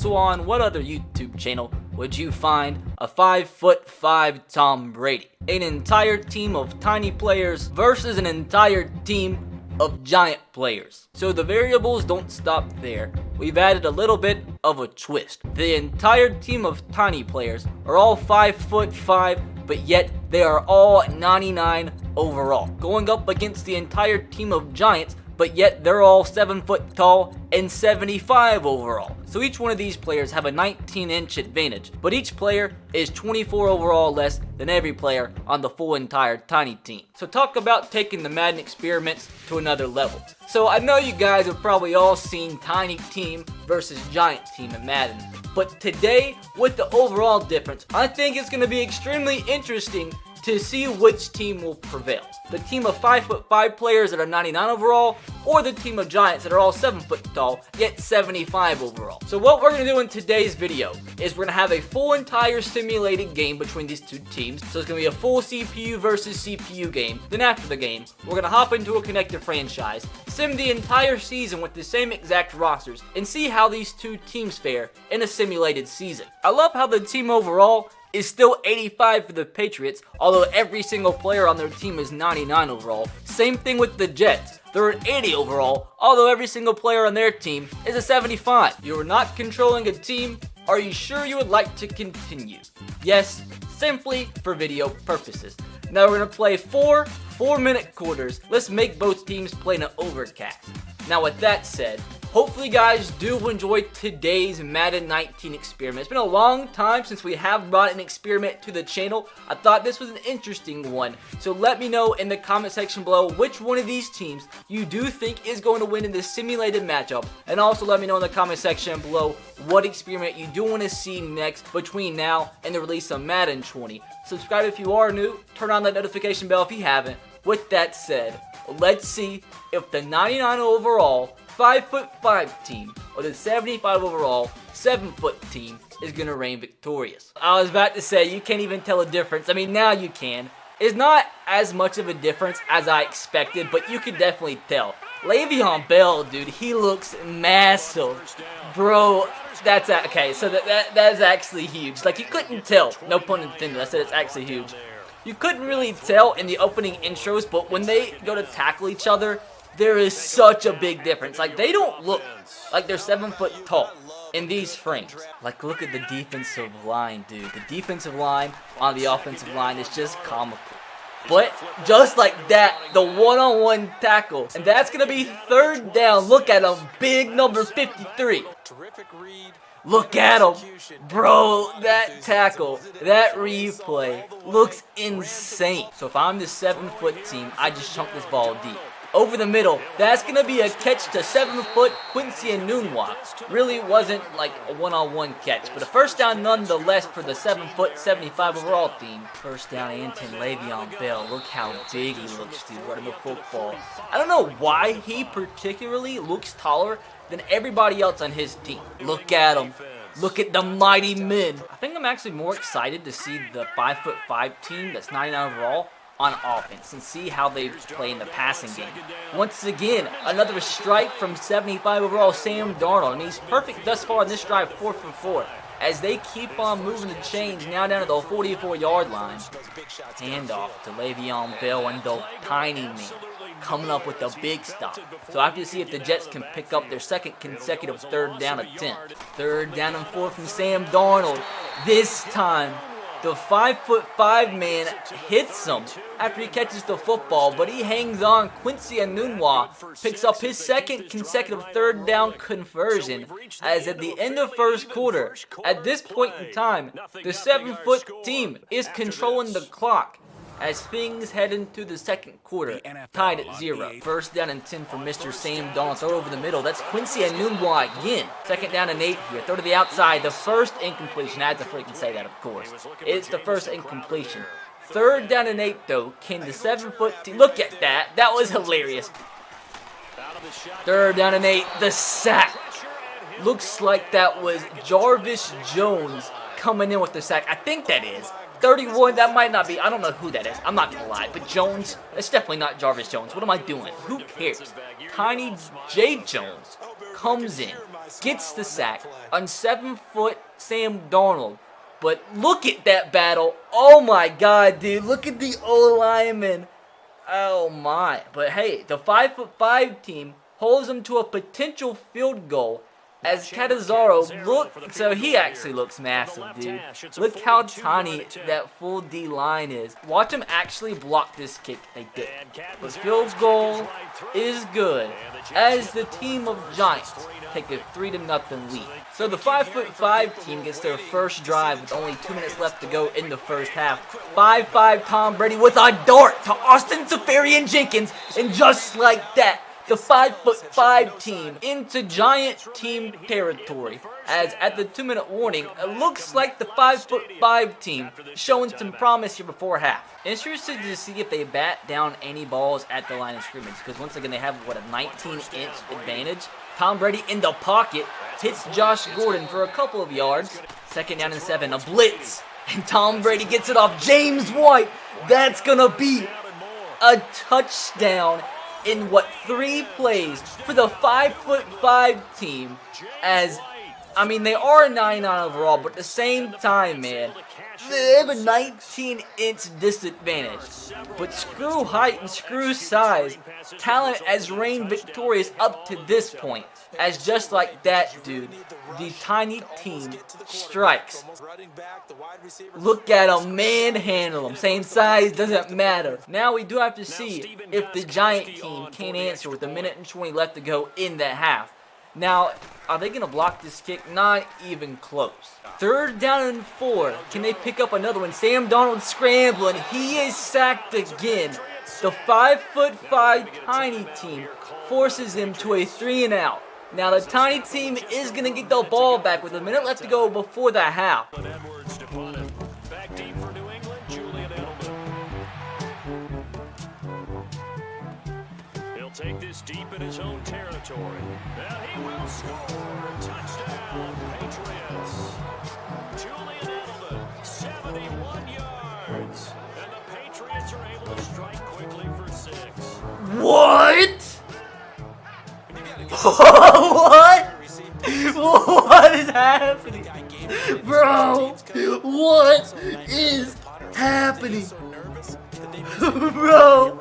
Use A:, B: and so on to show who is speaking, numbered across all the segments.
A: So on what other YouTube channel would you find a 5'5" Tom Brady? An entire team of tiny players versus an entire team of giant players. So the variables don't stop there. We've added a little bit of a twist. The entire team of tiny players are all 5'5", but yet they are all 99 overall, going up against the entire team of giants, but yet they're all 7 foot tall and 75 overall. So each one of these players have a 19-inch advantage, but each player is 24 overall less than every player on the full entire tiny team. So talk about taking the Madden experiments to another level. So I know you guys have probably all seen tiny team versus giant team in Madden, but today with the overall difference, I think it's going to be extremely interesting to see which team will prevail. The team of 5'5" players that are 99 overall, or the team of giants that are all 7 foot tall, yet 75 overall. So what we're gonna do in today's video is we're gonna have a full entire simulated game between these two teams. So it's gonna be a full CPU versus CPU game. Then after the game, we're gonna hop into a connected franchise, sim the entire season with the same exact rosters, and see how these two teams fare in a simulated season. I love how the team overall is still 85 for the Patriots, although every single player on their team is 99 overall. Same thing with the Jets. They're an 80 overall, although every single player on their team is a 75. You're not controlling a team. Are you sure you would like to continue? Yes, simply for video purposes. Now we're gonna play 4-minute quarters. Let's make both teams play in an overcast. Now with that said, hopefully you guys do enjoy today's Madden 19 experiment. It's been a long time since we have brought an experiment to the channel. I thought this was an interesting one. So let me know in the comment section below which one of these teams you do think is going to win in this simulated matchup. And also let me know in the comment section below what experiment you do want to see next between now and the release of Madden 20. Subscribe if you are new. Turn on that notification bell if you haven't. With that said, let's see if the 99 overall 5'5" team or the 75 overall 7 foot team is going to reign victorious. I was about to say you can't even tell a difference. I mean, now you can. It's not as much of a difference as I expected, but you can definitely tell. Le'Veon Bell, dude, he looks massive. Bro, that's okay, so that's actually huge. Like, you couldn't tell. No pun intended. I said it's actually huge. You couldn't really tell in the opening intros, but when they go to tackle each other, there is such a big difference. Like, they don't look like they're 7 foot tall in these frames. Like, look at the defensive line, dude. The defensive line on the offensive line is just comical. But just like that, the one-on-one tackle. And that's going to be 3rd down. Look at him. Big number 53. Look at him. Bro, that tackle, that replay looks insane. So if I'm the 7 foot team, I just chunk this ball deep. Over the middle, that's going to be a catch to 7 foot Quincy Enunwa. Really wasn't like a one-on-one catch, but a first down nonetheless for the 7 foot 75 overall team. First down, Anton Le'Veon Bell. Look how big he looks, dude, running the football. I don't know why he particularly looks taller than everybody else on his team. Look at him. Look at the mighty men. I think I'm actually more excited to see the 5'5" team that's 99 overall on offense and see how they play in the passing game. Once again, another strike from 75 overall Sam Darnold, and he's perfect thus far in this drive, 4 for 4. As they keep on moving the chains, now down to the 44-yard line. Handoff to Le'Veon Bell and the tiny man coming up with a big stop. So I have to see if the Jets can pick up their second consecutive 3rd down attempt. 3rd down and 4 from Sam Darnold. This time, the 5'5" man hits him after he catches the football, but he hangs on. Quincy Enunwa picks up his second consecutive 3rd down conversion, as at the end of 1st quarter, at this point in time, the 7 foot team is controlling the clock as things head into the 2nd quarter, tied at 0. 1st down and 10 for Mr. Sam Darnold. Throw over the middle. That's Quincy Enunwa again. 2nd down and 8 here. Throw to the outside. The first incompletion. I had to freaking say that, of course. It's the first incompletion. 3rd down and 8, though. Can the 7 foot team... Look at that. That was hilarious. 3rd down and 8. The sack. Looks like that was Jarvis Jones coming in with the sack. I think that is. 31, that might not be. I don't know who that is. I'm not going to lie. But Jones, that's definitely not Jarvis Jones. What am I doing? Who cares? Tiny J. Jones comes in, gets the sack on 7-foot Sam Darnold. But look at that battle. Oh my God, dude. Look at the O-lineman. Oh my. But hey, the 5'5" team holds them to a potential field goal as Catazaro so he actually looks massive, dude. Look how tiny that full D line is. Watch him actually block this kick. They did. The field goal is good as the team of Giants take a 3-0 lead. So the 5'5" team gets their first drive with only 2 minutes left to go in the first half. 5'5" Tom Brady with a dart to Austin Seferian-Jenkins, and just like that, the 5'5" team into Giant team territory. As at the 2-minute warning, it looks like the 5'5" team showing some promise here before half. Interested to see if they bat down any balls at the line of scrimmage, because once again they have a 19-inch advantage. Tom Brady in the pocket hits Josh Gordon for a couple of yards. 2nd down and 7, a blitz, and Tom Brady gets it off James White. That's gonna be a touchdown in 3 plays for the 5'5" team. As I mean, they are 99 overall, but at the same time, man, they have a 19-inch disadvantage. But screw height and screw size, talent has reigned victorious up to this point. As just like that, dude, the tiny team strikes. Look at him, manhandle him. Same size, doesn't matter. Now we do have to see if the Giant team can answer with 1:20 left to go in the half. Now, are they going to block this kick? Not even close. 3rd down and 4. Can they pick up another one? Sam Darnold scrambling. He is sacked again. The 5'5" tiny team forces him to a 3-and-out. Now, the tiny team is going to get the ball back with 1 minute left to go before the half.
B: Take this deep in his own territory. Now he will score. Touchdown, Patriots. Julian Edelman, 71 yards. And the Patriots are able to strike quickly for 6.
A: What? What? What is happening? Bro, what is happening? Bro,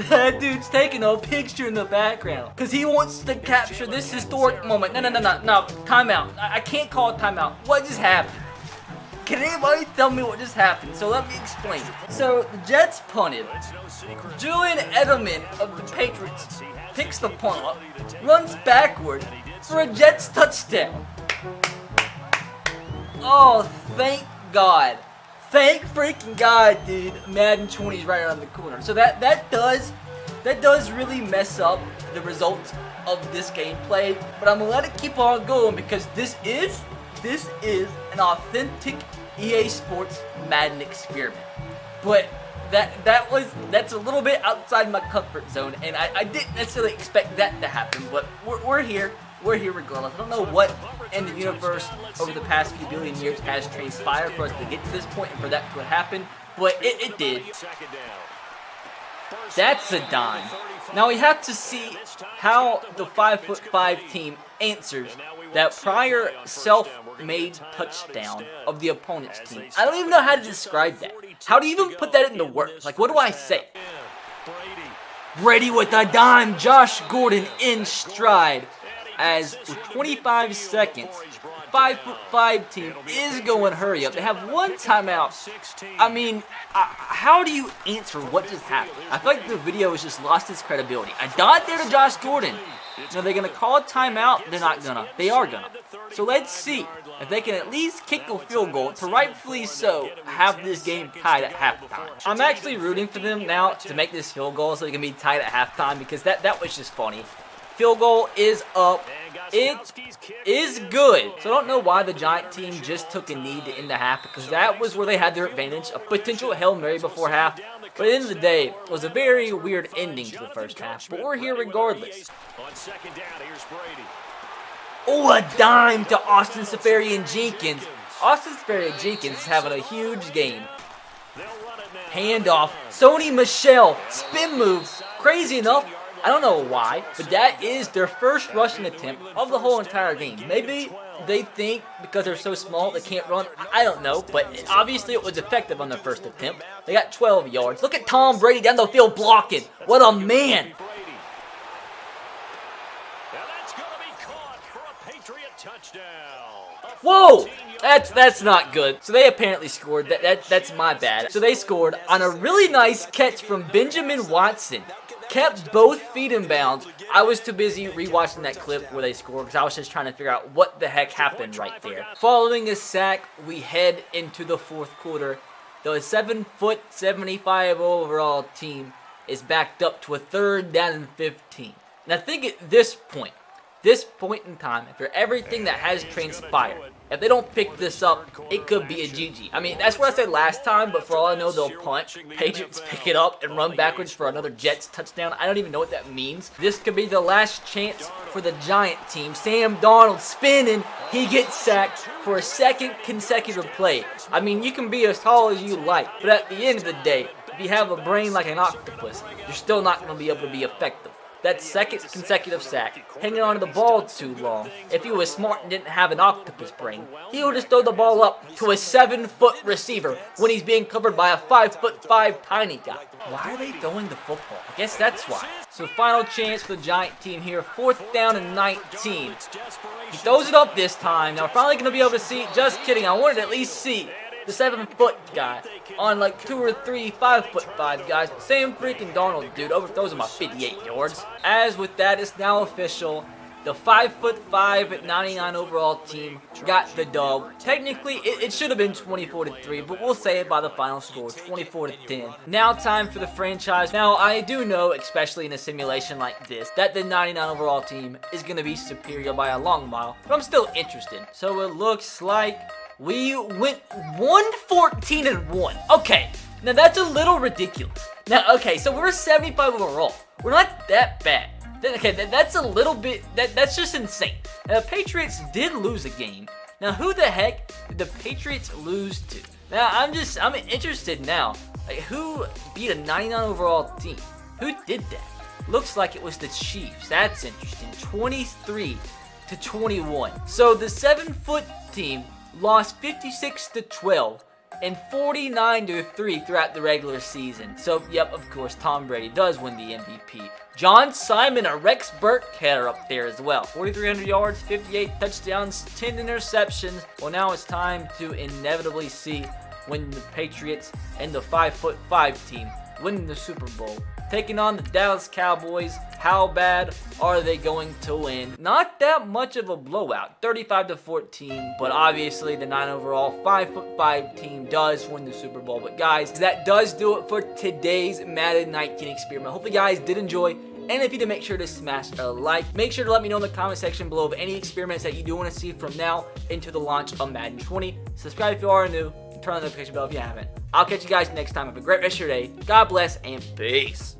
A: that dude's taking a picture in the background because he wants to capture this historic moment. No, timeout. I can't call it timeout. What just happened? Can anybody tell me what just happened? So let me explain. So the Jets punted. Julian Edelman of the Patriots picks the punt up, runs backward for a Jets touchdown. Oh, thank God. Thank freaking God, dude. Madden 20 is right around the corner. So that does really mess up the results of this gameplay. But I'm gonna let it keep on going because this is an authentic EA Sports Madden experiment. But that's a little bit outside my comfort zone, and I didn't necessarily expect that to happen. But we're here. We're here regardless. I don't know what in the universe over the past few billion years has transpired for us to get to this point and for that to happen, but it did. That's a dime. Now we have to see how the 5'5" team answers that prior self-made touchdown of the opponent's team. I don't even know how to describe that. How do you even put that into words? Like, what do I say? Brady with a dime. Josh Gordon in stride. As with 25 seconds, 5'5" team is going hurry up. They have 1 timeout. I mean, how do you answer what just happened? I feel like the video has just lost its credibility. I dot there to Josh Gordon. Now, they're going to call a timeout. They're not going to. They are going to. So let's see if they can at least kick a field goal to rightfully so have this game tied at halftime. I'm actually rooting for them now to make this field goal so they can be tied at halftime because that was just funny. Field goal is up. It is good. So I don't know why the Giant team just took a knee to end the half because that was where they had their advantage. A potential Hail Mary before half. But at the end of the day, it was a very weird ending to the first half. But we're here regardless. Oh, a dime to Austin Seferian-Jenkins. Austin Seferian-Jenkins is having a huge game. Handoff. Sony Michel. Spin move. Crazy enough, I don't know why, but that is their first rushing attempt of the whole entire game. Maybe they think because they're so small they can't run. I don't know, but obviously it was effective on their first attempt. They got 12 yards. Look at Tom Brady down the field blocking. What a man. Whoa! That's not good. So they apparently scored. That's my bad. So they scored on a really nice catch from Benjamin Watson. Kept both feet in bounds. I was too busy rewatching that clip where they scored because I was just trying to figure out what the heck happened right there. Following a sack, we head into the fourth quarter. The 7', 75 overall team is backed up to a 3rd down and 15. And I think at this point in time, after everything that has transpired, if they don't pick this up, it could be a GG. I mean, that's what I said last time, but for all I know, they'll punt. Patriots pick it up and run backwards for another Jets touchdown. I don't even know what that means. This could be the last chance for the Giant team. Sam Darnold spinning. He gets sacked for a 2nd consecutive play. I mean, you can be as tall as you like, but at the end of the day, if you have a brain like an octopus, you're still not going to be able to be effective. That 2nd consecutive sack, hanging onto the ball too long. If he was smart and didn't have an octopus brain, he would just throw the ball up to a 7-foot receiver when he's being covered by a 5'5" tiny guy. Why are they throwing the football? I guess that's why. So final chance for the Giant team here, 4th down and 19. He throws it up this time. Now we're finally going to be able to see, just kidding, I wanted to at least see the 7-foot guy on like 2 or 3 5'5" guys. Sam freaking Darnold, dude, overthrows him by 58 yards. As with that, it's now official. The 5'5" 99 overall team got the dub. Technically, it should have been 24-3, but we'll say it by the final score, 24-10. Now time for the franchise. Now, I do know, especially in a simulation like this, that the 99 overall team is going to be superior by a long mile, but I'm still interested. So it looks like we went 114-1. Okay, now that's a little ridiculous. Now, okay, so we're 75 overall. We're not that bad. Okay, that's a little bit, that's just insane. Now, the Patriots did lose a game. Now, who the heck did the Patriots lose to? Now, I'm interested now. Like, who beat a 99 overall team? Who did that? Looks like it was the Chiefs. That's interesting. 23-21. So, the 7-foot team lost 56-12 and 49-3 throughout the regular season. So, yep, of course, Tom Brady does win the MVP. John Simon or Rex Burkhead are up there as well. 4,300 yards, 58 touchdowns, 10 interceptions. Well, now it's time to inevitably see when the Patriots and the 5'5" team win the Super Bowl, taking on the Dallas Cowboys. How bad are they going to win? Not that much of a blowout, 35-14, but obviously the 9 overall 5'5" team does win the Super Bowl. But guys, that does do it for today's Madden 19 experiment. Hopefully you guys did enjoy, and if you did, make sure to smash a like. Make sure to let me know in the comment section below of any experiments that you do want to see from now into the launch of Madden 20. Subscribe if you are new, and turn on the notification bell if you haven't. I'll catch you guys next time. Have a great rest of your day. God bless and peace.